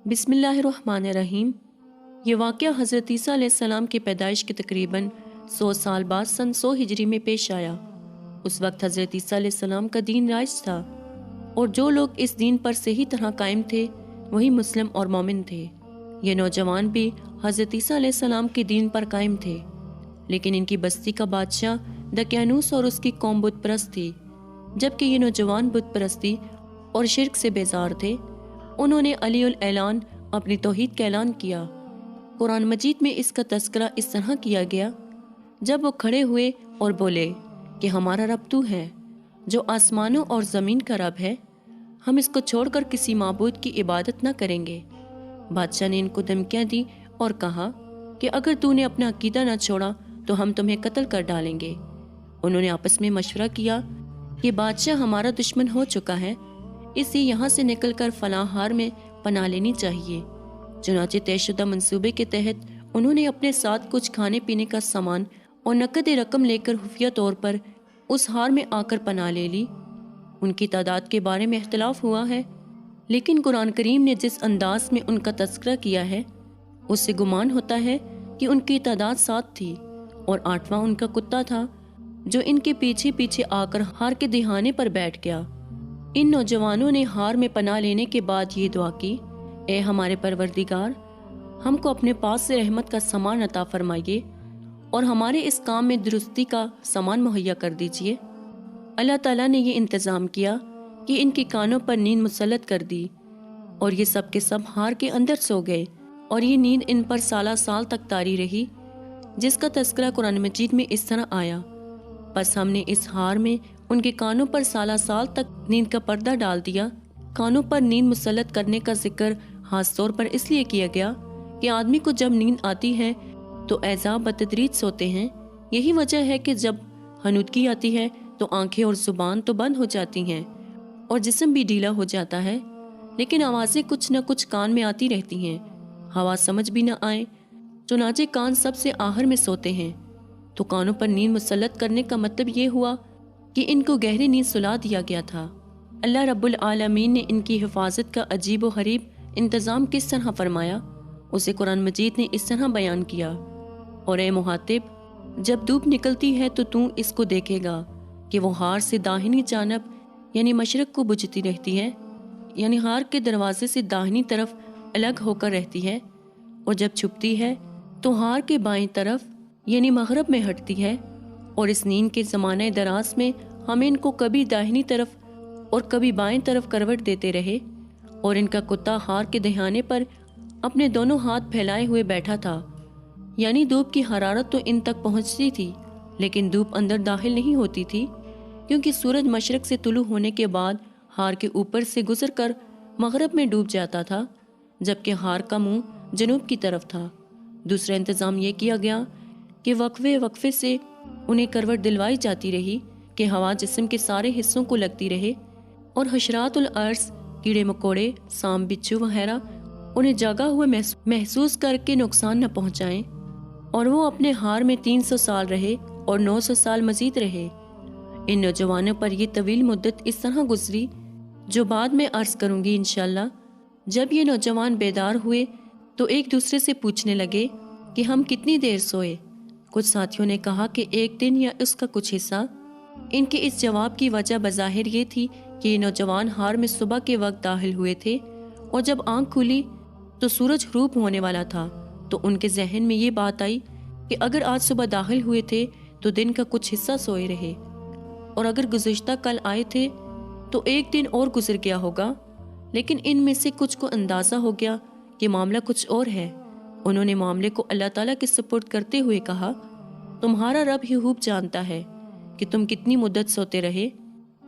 बिस्मिल्लाहिर्रहमानिर्रहीम। ये वाक़या हज़रत ईसा अलैहिस्सलाम की पैदाइश के तकरीबन 100 साल बाद सन 100 हिजरी में पेश आया। उस वक्त हज़रत ईसा अलैहिस्सलाम का दीन राइज था और जो लोग इस दीन पर सही तरह कायम थे वही मुस्लिम और मोमिन थे। ये नौजवान भी हज़रत ईसा अलैहिस्सलाम के दीन पर कायम थे, लेकिन इनकी बस्ती का बादशाह दकियानूस और उसकी कौम बुत परस्त थी। जबकि ये नौजवान बुत परस्ती और शिर्क से बेजार थे, उन्होंने अलीउल ऐलान अपनी तौहीद का ऐलान किया। कुरान मजीद में इसका तज़किरा इस तरह किया गया, जब वो खड़े हुए और बोले कि हमारा रब तू है जो आसमानों और ज़मीन का रब है, हम इसको छोड़कर किसी माबूद की इबादत न करेंगे। बादशाह ने इनको धमकियाँ दी और कहा कि अगर तूने अपना अकीदा न छोड़ा तो हम तुम्हें कत्ल कर डालेंगे। उन्होंने आपस में मशवरा किया कि बादशाह हमारा दुश्मन हो चुका है, इसे यहाँ से निकलकर फलां हार में पनाह लेनी चाहिए। चुनाचे तयशुदा मंसूबे के तहत उन्होंने अपने साथ कुछ खाने पीने का सामान और नकद रकम लेकर खुफिया तौर पर उस हार में आकर पनाह ले ली। उनकी तादाद के बारे में इख्तिलाफ हुआ है, लेकिन कुरान करीम ने जिस अंदाज में उनका तज़किरा किया है उससे गुमान होता है कि उनकी तादाद 7 थी और 8वां उनका कुत्ता था जो इनके पीछे पीछे आकर हार के दिहाने पर बैठ गया। इन नौजवानों ने हार में पनाह लेने के बाद ये दुआ की, ए हमारे परवरदिगार, हमको अपने पास से रहमत का सामान अता फरमाइए और हमारे इस काम में दुरुस्ती का सामान मुहैया कर दीजिए। अल्लाह ताला ने ये इंतज़ाम किया कि इनके कानों पर नींद मुसल्लत कर दी और ये सब के सब हार के अंदर सो गए और ये नींद इन पर साला साल तक तारी रही, जिसका तज़किरा कुरान मजीद में इस तरह आया, बस हमने इस हार में उनके कानों पर साला साल तक नींद का पर्दा डाल दिया। कानों पर नींद मुसल्लत करने का जिक्र खास तौर पर इसलिए किया गया कि आदमी को जब नींद आती है तो एज़ा बतदरीज सोते हैं। यही वजह है कि जब हनूदगी आती है तो आंखें और जुबान तो बंद हो जाती हैं और जिस्म भी ढीला हो जाता है, लेकिन आवाज़ें कुछ न कुछ कान में आती रहती हैं। हवा समझ भी न आए, चुनाचे कान सबसे आहर में सोते हैं। तो कानों पर नींद मुसल्लत करने का मतलब ये हुआ कि इनको गहरी नींद सुला दिया गया था। अल्लाह रब्बुल आलमीन ने इनकी हिफाजत का अजीब व गरीब इंतज़ाम किस तरह फरमाया, उसे कुरान मजीद ने इस तरह बयान किया, और ए मुहातिब, जब धूप निकलती है तो तू इसको देखेगा कि वो हार से दाहिनी जानब यानी मशरक को बुझती रहती है, यानी हार के दरवाजे से दाहिनी तरफ अलग होकर रहती है, और जब छुपती है तो हार के बाईं तरफ यानी मगरब में हटती है। और इस नींद के ज़माने दराज में हम इनको कभी दाहिनी तरफ और कभी बाएं तरफ करवट देते रहे, और इनका कुत्ता हार के दहाने पर अपने दोनों हाथ फैलाए हुए बैठा था। यानी धूप की हरारत तो इन तक पहुंचती थी, लेकिन धूप अंदर दाखिल नहीं होती थी, क्योंकि सूरज मशरक से तुलू होने के बाद हार के ऊपर से गुजर कर मगरब में डूब जाता था, जबकि हार का मुंह जनूब की तरफ था। दूसरा इंतज़ाम यह किया गया कि वक्फे वक्फे से उन्हें करवट दिलवाई जाती रही कि हवा जिस्म के सारे हिस्सों को लगती रहे और हशरातुल अर्ज़, कीड़े मकोड़े, सांप बिच्छू वगैरह उन्हें जागा हुआ महसूस करके नुकसान न पहुंचाएं, और वो अपने हार में 300 साल रहे और 900 साल मजीद रहे। इन नौजवानों पर यह तवील मुद्दत इस तरह गुजरी, जो बाद में अर्ज़ करूँगी इंशाअल्लाह। जब ये नौजवान बेदार हुए तो एक दूसरे से पूछने लगे कि हम कितनी देर सोए। कुछ साथियों ने कहा कि 1 दिन या उसका कुछ हिस्सा। इनके इस जवाब की वजह बज़ाहिर ये थी कि ये नौजवान हार में सुबह के वक्त दाखिल हुए थे, और जब आंख खुली तो सूरज ग़रूब होने वाला था। तो उनके जहन में ये बात आई कि अगर आज सुबह दाखिल हुए थे तो दिन का कुछ हिस्सा सोए रहे, और अगर गुज़िश्ता कल आए थे तो 1 दिन और गुजर गया होगा। लेकिन इनमें से कुछ को अंदाज़ा हो गया कि मामला कुछ और है। उन्होंने मामले को अल्लाह ताला के सुपुर्द करते हुए कहा, तुम्हारा रब ही खूब जानता है कि तुम कितनी मुद्दत सोते रहे।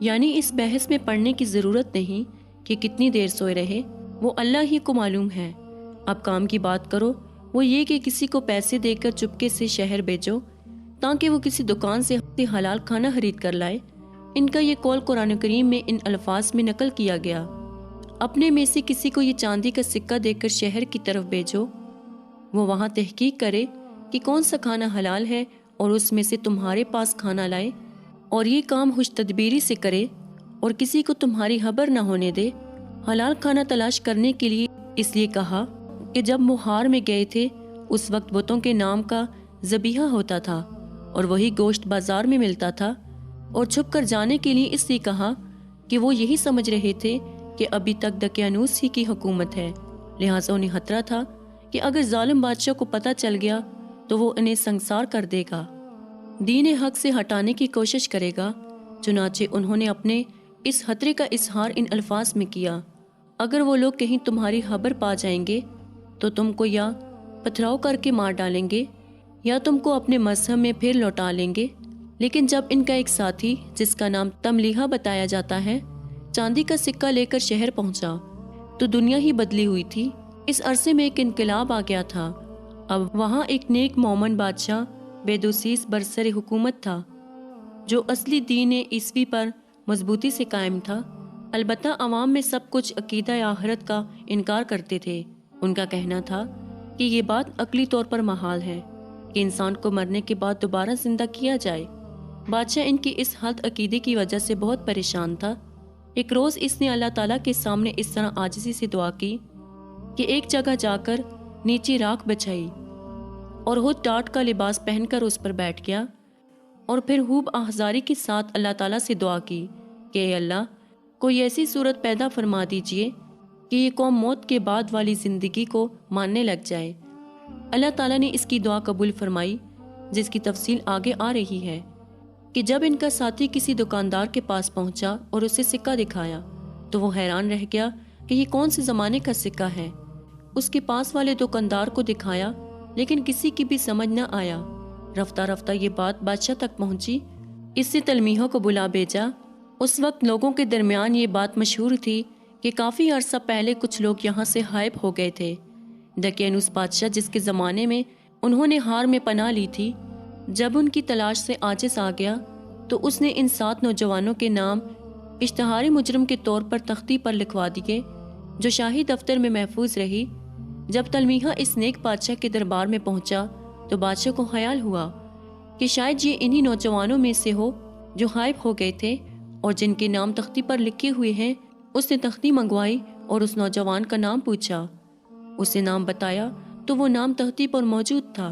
यानी इस बहस में पढ़ने की ज़रूरत नहीं कि कितनी देर सोए रहे, वो अल्लाह ही को मालूम है। अब काम की बात करो, वो ये कि किसी को पैसे देकर चुपके से शहर भेजो ताकि वो किसी दुकान से हलाल खाना खरीद कर लाए। इनका ये कौल कुरान करीम में इन अल्फाज में नकल किया गया, अपने में से किसी को ये चांदी का सिक्का देकर शहर की तरफ भेजो, वो वहाँ तहकीक करे कि कौन सा खाना हलाल है और उसमें से तुम्हारे पास खाना लाए, और ये काम खुश तदबीरी से करे और किसी को तुम्हारी खबर न होने दे। हलाल खाना तलाश करने के लिए اس لیے کہا کہ جب وہ حار میں گئے تھے اس وقت بتوں کے نام کا ذبیحہ ہوتا تھا اور وہی گوشت بازار میں ملتا تھا، اور چھپ کر جانے کے لیے اس لیے کہا کہ وہ یہی سمجھ رہے تھے کہ ابھی تک دقیانوس ہی کی حکومت ہے، لہٰذا انہیں خطرہ تھا کہ اگر ظالم بادشاہ کو پتہ چل گیا تو وہ انہیں سنگسار کر دے گا، دین حق سے ہٹانے کی کوشش کرے گا۔ چنانچہ انہوں نے اپنے اس خطرے کا اظہار ان الفاظ میں کیا: اگر وہ لوگ کہیں تمہاری خبر پا جائیں گے تو تم کو یا پتھراؤ کر کے مار ڈالیں گے یا تم کو اپنے مذہب میں پھر لوٹا لیں گے۔ لیکن جب ان کا ایک ساتھی جس کا نام تملیحہ بتایا جاتا ہے چاندی کا سکہ لے کر شہر پہنچا تو دنیا ہی بدلی ہوئی تھی۔ اس عرصے میں ایک انقلاب آ گیا تھا۔ اب وہاں ایک نیک مومن بادشاہ بیدوسیس برسر حکومت تھا جو اصلی دین عیسوی پر مضبوطی سے قائم تھا، البتہ عوام میں سب کچھ عقیدہ آخرت کا انکار کرتے تھے۔ ان کا کہنا تھا کہ یہ بات عقلی طور پر محال ہے کہ انسان کو مرنے کے بعد دوبارہ زندہ کیا جائے۔ بادشاہ ان کی اس حالت عقیدے کی وجہ سے بہت پریشان تھا۔ ایک روز اس نے اللہ تعالیٰ کے سامنے اس طرح عاجزی سے دعا کی کہ ایک جگہ جا کر نیچے راکھ بچھائی اور خود ٹاٹ کا لباس پہن کر اس پر بیٹھ گیا، اور پھر خوب آہذاری کے ساتھ اللہ تعالیٰ سے دعا کی کہ اے اللہ، کوئی ایسی صورت پیدا فرما دیجئے کہ یہ قوم موت کے بعد والی زندگی کو ماننے لگ جائے۔ اللہ تعالیٰ نے اس کی دعا قبول فرمائی، جس کی تفصیل آگے آ رہی ہے کہ جب ان کا ساتھی کسی دکاندار کے پاس پہنچا اور اسے سکہ دکھایا تو وہ حیران رہ گیا کہ یہ کون سے زمانے کا سکہ ہے۔ اس کے پاس والے دکاندار کو دکھایا لیکن کسی کی بھی سمجھ نہ آیا۔ رفتہ رفتہ یہ بات بادشاہ تک پہنچی، اس سے تلمیحہ کو بلا بھیجا۔ اس وقت لوگوں کے درمیان یہ بات مشہور تھی کہ کافی عرصہ پہلے کچھ لوگ یہاں سے غائب ہو گئے تھے۔ دقیانوس بادشاہ جس کے زمانے میں انہوں نے حار میں پناہ لی تھی، جب ان کی تلاش سے عاجز آ گیا تو اس نے ان 7 نوجوانوں کے نام اشتہار مجرم کے طور پر تختی پر لکھوا دیے جو شاہی دفتر میں محفوظ رہی۔ جب تلمیحہ اس نیک بادشاہ کے دربار میں پہنچا تو بادشاہ کو خیال ہوا کہ شاید یہ انہی نوجوانوں میں سے ہو جو غائب ہو گئے تھے اور جن کے نام تختی پر لکھے ہوئے ہیں۔ اس نے تختی منگوائی اور اس نوجوان کا نام پوچھا، اسے نام بتایا تو وہ نام تختی پر موجود تھا۔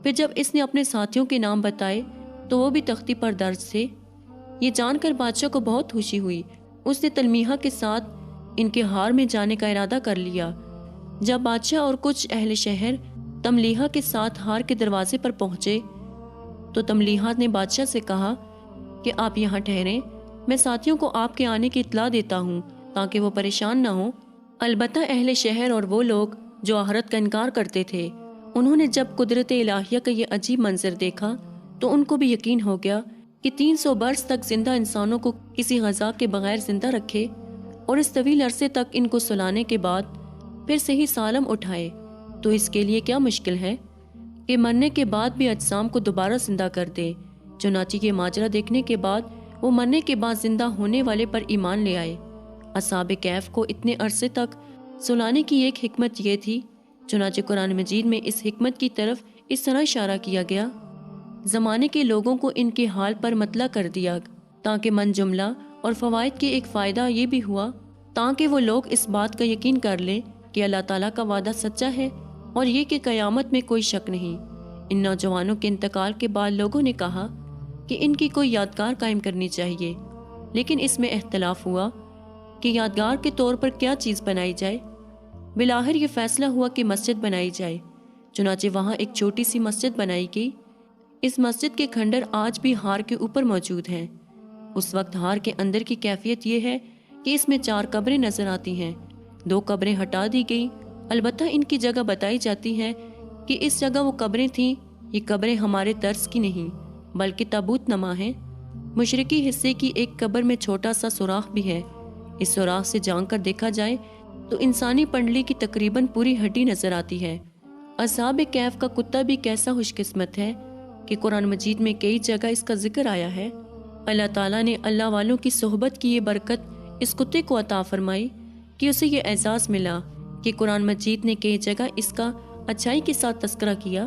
پھر جب اس نے اپنے ساتھیوں کے نام بتائے تو وہ بھی تختی پر درج تھے۔ یہ جان کر بادشاہ کو بہت خوشی ہوئی۔ اس نے تلمیحہ کے ساتھ ان کے حار میں جانے کا ارادہ کر لیا۔ جب بادشاہ اور کچھ اہل شہر تملیحہ کے ساتھ حار کے دروازے پر پہنچے تو تملیحہ نے بادشاہ سے کہا کہ آپ یہاں ٹھہریں، میں ساتھیوں کو آپ کے آنے کی اطلاع دیتا ہوں تاکہ وہ پریشان نہ ہوں۔ البتہ اہل شہر اور وہ لوگ جو آخرت کا انکار کرتے تھے، انہوں نے جب قدرت الہیہ کا یہ عجیب منظر دیکھا تو ان کو بھی یقین ہو گیا کہ 300 برس تک زندہ انسانوں کو کسی غذا کے بغیر زندہ رکھے اور اس طویل عرصے تک ان کو سلانے کے بعد پھر صحیح سالم اٹھائے تو اس کے لیے کیا مشکل ہے کہ مرنے کے بعد بھی اجسام کو دوبارہ زندہ کر دے۔ چنانچہ یہ ماجرا دیکھنے کے بعد وہ مرنے کے بعد زندہ ہونے والے پر ایمان لے آئے۔ اصحاب کہف کو اتنے عرصے تک سلانے کی ایک حکمت یہ تھی۔ چنانچہ قرآن مجید میں اس حکمت کی طرف اس طرح اشارہ کیا گیا، زمانے کے لوگوں کو ان کے حال پر مطلع کر دیا تاکہ من جملہ اور فوائد کے ایک فائدہ یہ بھی ہوا تاکہ وہ لوگ اس بات کا یقین کر لیں کہ اللہ تعالیٰ کا وعدہ سچا ہے اور یہ کہ قیامت میں کوئی شک نہیں۔ ان نوجوانوں کے انتقال کے بعد لوگوں نے کہا کہ ان کی کوئی یادگار قائم کرنی چاہیے، لیکن اس میں اختلاف ہوا کہ یادگار کے طور پر کیا چیز بنائی جائے۔ بالآخر یہ فیصلہ ہوا کہ مسجد بنائی جائے۔ چنانچہ وہاں ایک چھوٹی سی مسجد بنائی گئی۔ اس مسجد کے کھنڈر آج بھی ہار کے اوپر موجود ہیں۔ اس وقت ہار کے اندر کی کیفیت یہ ہے کہ اس میں 4 قبریں نظر آتی ہیں۔ 2 قبریں ہٹا دی گئی، البتہ ان کی جگہ بتائی جاتی ہے کہ اس جگہ وہ قبریں تھیں۔ یہ قبریں ہمارے طرز کی نہیں بلکہ تابوت نما ہیں۔ مشرقی حصے کی ایک قبر میں چھوٹا سا سوراخ بھی ہے۔ اس سوراخ سے جان کر دیکھا جائے تو انسانی پنڈلی کی تقریباً پوری ہڈی نظر آتی ہے۔ اصحاب کہف کا کتا بھی کیسا خوش قسمت ہے کہ قرآن مجید میں کئی جگہ اس کا ذکر آیا ہے۔ اللہ تعالیٰ نے اللہ والوں کی صحبت کی یہ برکت اس کتے کو عطا فرمائی کہ اسے یہ اعزاز ملا کہ قرآن مجید نے کئی جگہ اس کا اچھائی کے ساتھ تذکرہ کیا۔